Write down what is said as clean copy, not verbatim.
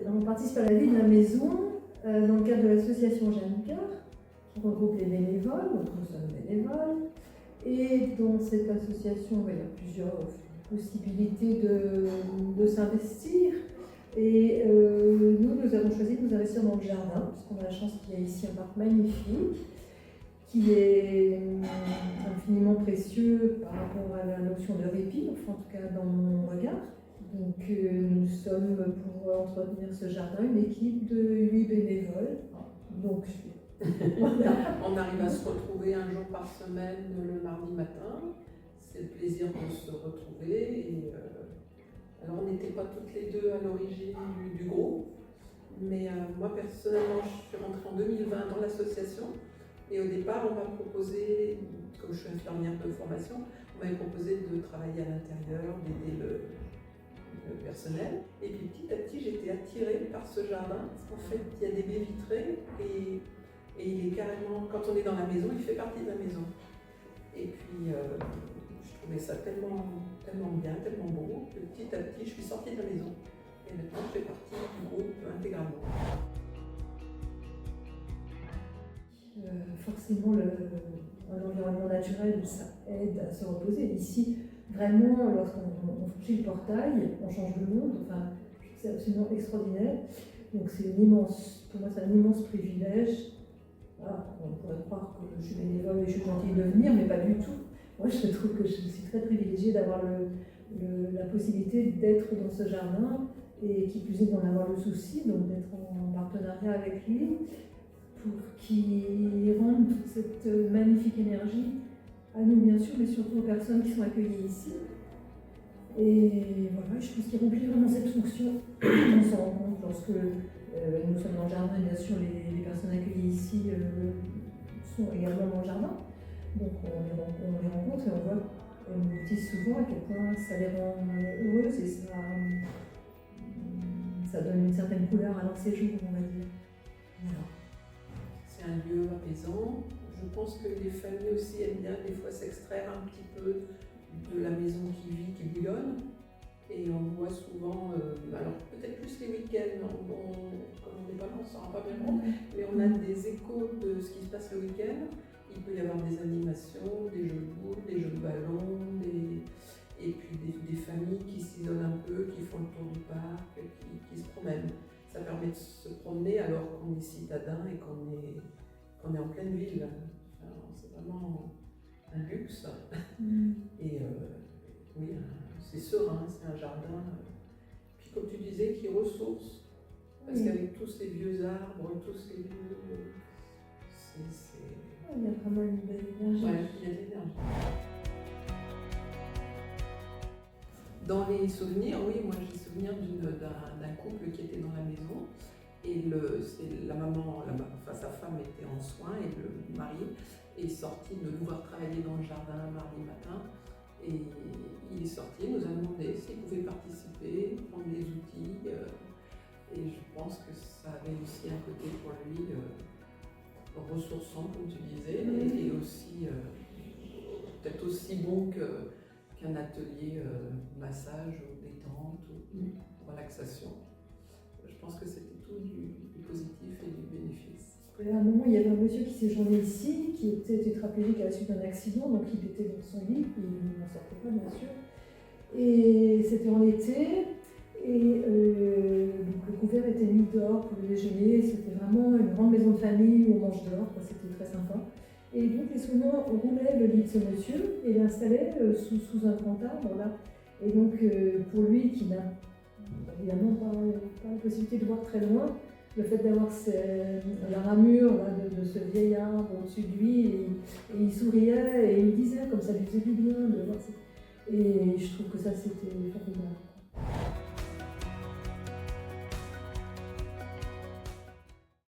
On participe à la vie de la maison dans le cadre de l'association Jeanne Cœur, qui regroupe les bénévoles, donc nous sommes bénévoles. Et dans cette association, il y a plusieurs possibilités de s'investir. Et nous avons choisi de nous investir dans le jardin, parce qu'on a la chance qu'il y a ici un parc magnifique, qui est infiniment précieux par rapport à la notion de répit, enfin en tout cas dans mon regard. Donc nous sommes, pour entretenir ce jardin, une équipe de 8 bénévoles. Donc, on arrive à se retrouver un jour par semaine le mardi matin. C'est le plaisir de se retrouver. Et, alors on n'était pas toutes les deux à l'origine du groupe, mais moi personnellement je suis rentrée en 2020 dans l'association. Et au départ, on m'a proposé, comme je suis infirmière de formation, on m'avait proposé de travailler à l'intérieur, d'aider le personnel. Et puis petit à petit, j'étais attirée par ce jardin, parce qu'en fait, il y a des baies vitrées et il est carrément, quand on est dans la maison, il fait partie de la maison. Et puis, je trouvais ça tellement bien, tellement beau, que petit à petit, je suis sortie de la maison. Et maintenant, je fais partie du groupe intégralement. Forcément, l'environnement naturel, ça aide à se reposer. Ici, vraiment, lorsqu'on franchit le portail, on change de monde. Enfin, c'est absolument extraordinaire. Donc, pour moi, c'est un immense privilège. Voilà, on pourrait croire que je suis bénévole et je suis gentille de venir, mais pas du tout. Moi, je trouve que je suis très privilégiée d'avoir la possibilité d'être dans ce jardin et qui plus est d'en avoir le souci, donc d'être en partenariat avec lui, pour qu'il rende toute cette magnifique énergie à nous bien sûr, mais surtout aux personnes qui sont accueillies ici. Et voilà, je pense qu'il remplit vraiment cette fonction. On s'en rend compte lorsque nous sommes dans le jardin, bien sûr les personnes accueillies ici sont également dans le jardin. Donc on les rencontre et on voit, elles nous disent souvent à quel point ça les rend heureuses et ça donne une certaine couleur à leur séjour, on va dire. Voilà. C'est un lieu apaisant. Je pense que les familles aussi aiment bien des fois s'extraire un petit peu de la maison qui vit, qui bouillonne. Et on voit souvent, alors peut-être plus les week-ends, comme on n'est pas là, on ne s'en rend pas bien compte, mais on a des échos de ce qui se passe le week-end. Il peut y avoir des animations, des jeux de boules, des jeux de ballon, et puis des familles qui s'isolent un peu, qui font le tour du parc, qui se promènent. Ça permet de se promener alors qu'on est citadin et qu'on est en pleine ville. Enfin, c'est vraiment un luxe. Et oui, c'est serein, c'est un jardin. Puis comme tu disais, qui ressource. Parce qu'avec tous ces vieux arbres, tous ces vieux... Il y a vraiment une belle énergie. Ouais, il y a de l'énergie. Dans les souvenirs, oui, moi j'ai souvenir d'un couple qui était dans la maison. Et la maman, sa femme était en soins et le mari est sorti de nous voir travailler dans le jardin mardi matin. Et il est sorti, nous a demandé s'il pouvait participer, prendre des outils. Et je pense que ça avait aussi un côté pour lui ressourçant, comme tu disais, et aussi peut-être aussi bon qu'un atelier massage ou détente ou relaxation. Je pense que c'était tout du positif et du bénéfice. À un moment, il y avait un monsieur qui séjournait ici, qui était tétraplégique à la suite d'un accident, donc il était dans son lit, il n'en sortait pas bien sûr. Et c'était en été, et donc le couvert était mis dehors pour le déjeuner. C'était vraiment une grande maison de famille où on mange dehors, c'était très sympa. Et donc les soignants roulaient le lit de ce monsieur et l'installaient sous un grand arbre là. Et donc pour lui qui n'a évidemment pas la possibilité de voir très loin, le fait d'avoir la ramure là, de ce vieil arbre au-dessus de lui, et il souriait et il me disait comme ça lui faisait du bien de voir ça. Et je trouve que ça c'était formidable.